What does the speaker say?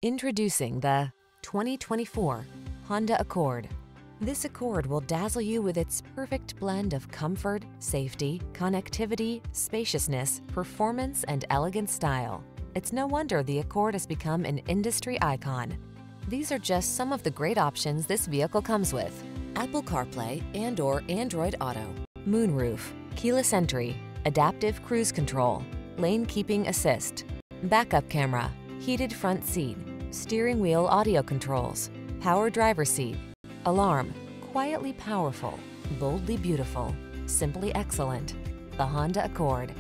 Introducing the 2024 Honda Accord. This Accord will dazzle you with its perfect blend of comfort, safety, connectivity, spaciousness, performance, and elegant style. It's no wonder the Accord has become an industry icon. These are just some of the great options this vehicle comes with: Apple CarPlay and/or Android Auto, moonroof, keyless entry, adaptive cruise control, lane keeping assist, backup camera, heated front seat, steering wheel audio controls, power driver seat, alarm. Quietly powerful, boldly beautiful, simply excellent. The Honda Accord.